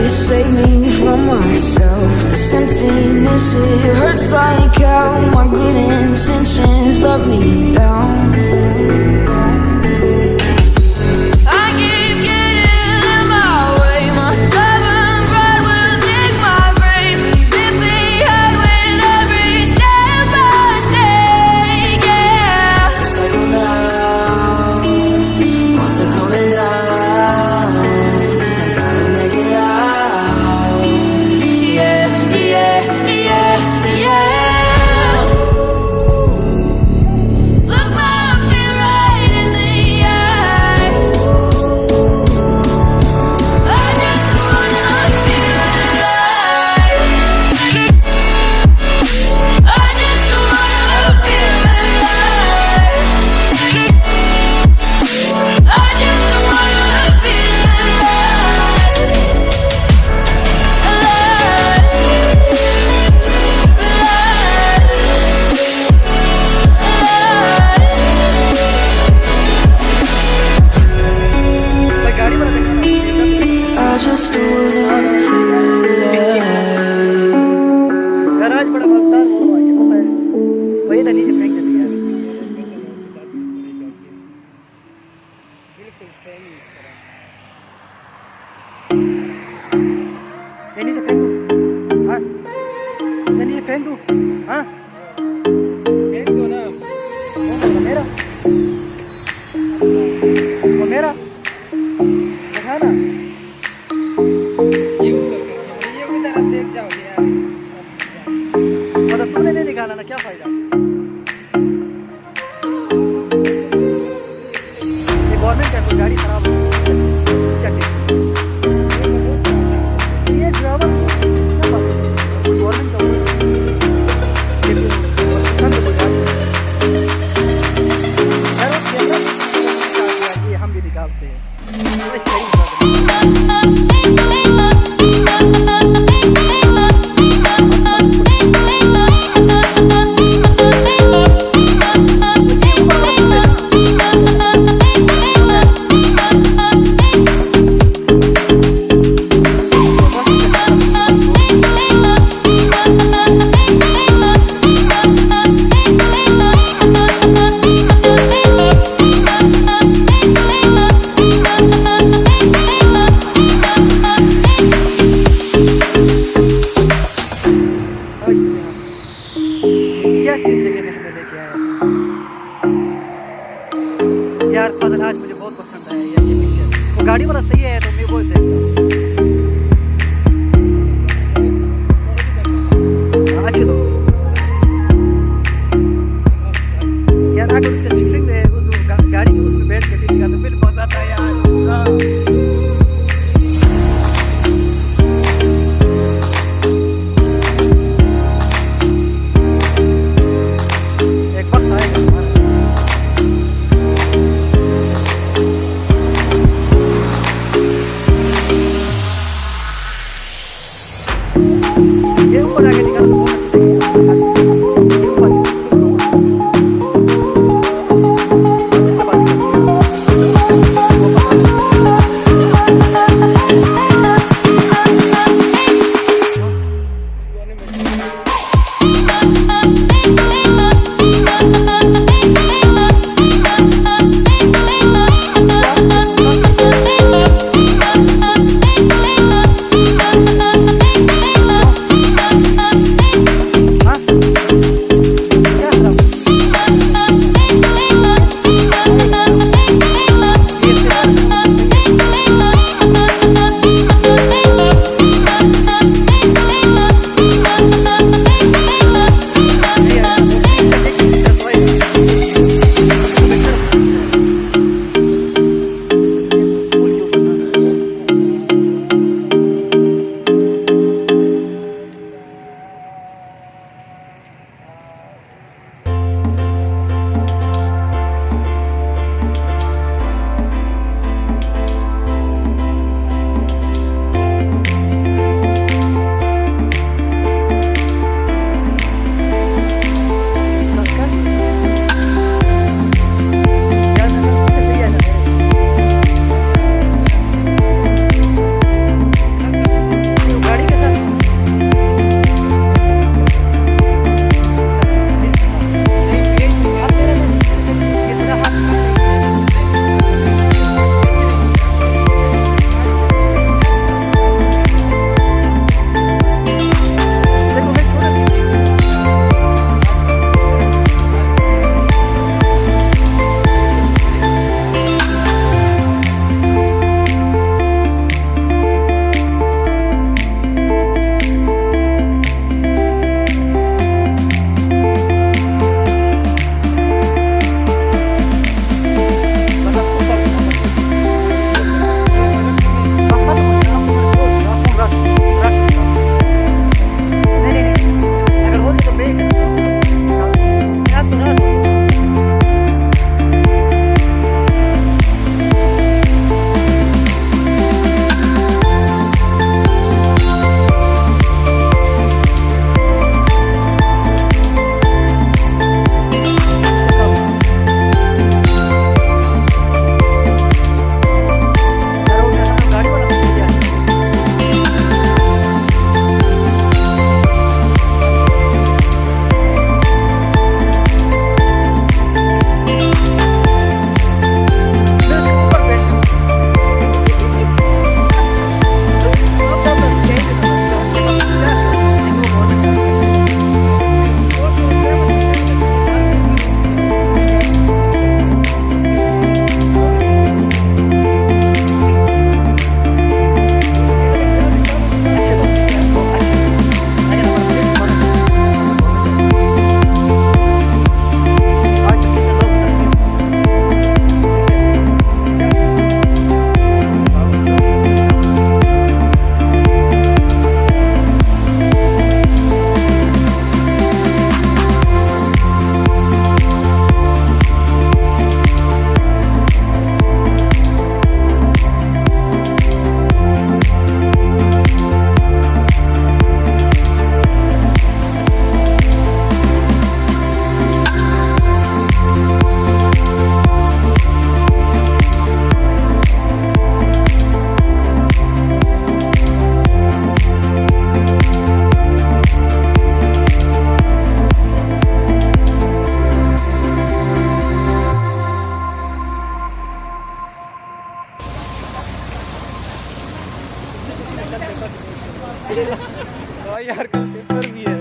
to save me from myself. This emptiness, it hurts like hell. My good intentions let me down. I keep getting in my way. My stubborn pride will dig my grave. Leaving behind with every step I take. Yeah, cycle down, monster coming down. I gotta make it out. Yeah, yeah, yeah, yeah. Look my fear right in the eye. I just wanna feel alive. I just wanna feel alive. I just wanna feel alive. भाई गाड़ी वाला देखना ना I just wanna feel alive. Garage बड़ा मजेदार वो है पता है वही तो नीचे फेंक देती है यार बिल्कुल सेम ही इस तरह ये नीचे फेंक दूं हाँ ये नीचे फेंक दूं हाँ फेंक दो ना वो मेरा देखा ना ये उधर आप देख जाओगे यार मतलब तुमने नहीं निकाला ना क्या फायदा ये गवर्नमेंट का कोई गाड़ी खराब हो क्या ये ड्राइवर क्या बात है गवर्नमेंट का ये हम भी निकालते हैं यार फजल आज मुझे बहुत पसंद आया यार ये पिक्चर वो गाड़ी वाला सही है तो मैं वो देखता हूँ अच्छी तो यार अगर उसका स्टीयरिंग में उस गाड़ी के उसमें बैठ के दिखेगा तो फिर मजा आता है यार एक वक्त आएगा हमारा हाँ यार कल पेपर भी है।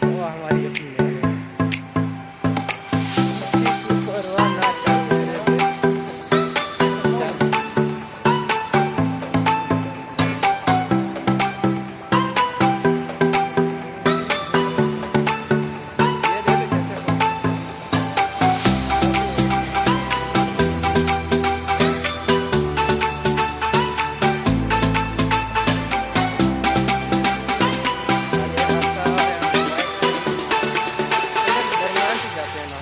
वो हमारी अपनी है। परवाह ना कर। ये दे दे कैसे दरमियान से जाते हैं ना।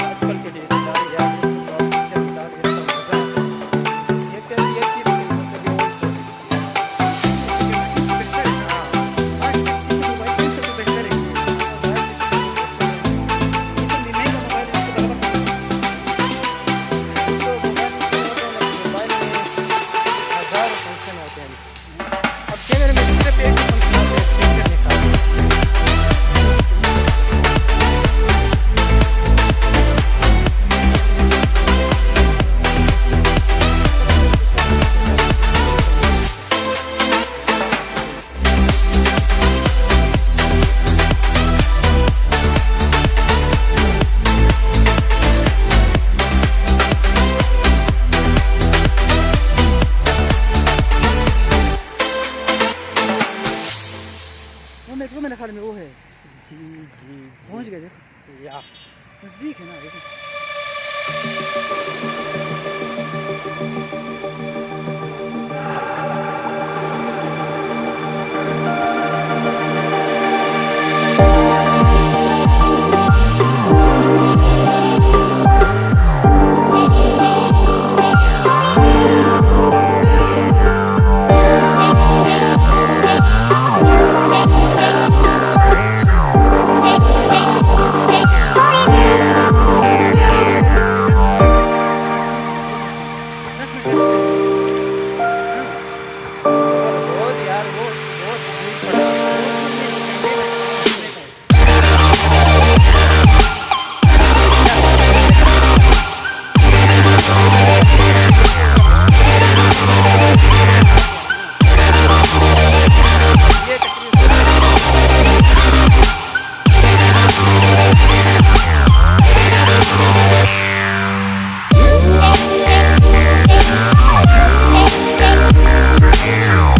आजकल के रिश्तेदार यार रिश्तेदार मजा आता है। ये क्या ये चीज मतलब ये ओल्ड बेहतर है। हाँ आज के मोबाइल से तो बेहतर है। नहीं का मोबाइल इसको बराबर तो मोबाइल में हजार फंक्शन होते हैं। अब कैमरे में दूसरे पे एक फंक्शन होते हैं चेक करने का। वो मेट्रो मेरे ख्याल में वो है। जी जी पहुंच गए देखो या नजदीक है ना देखो। बहुत यार वो बहुत दूर पड़ा ये Take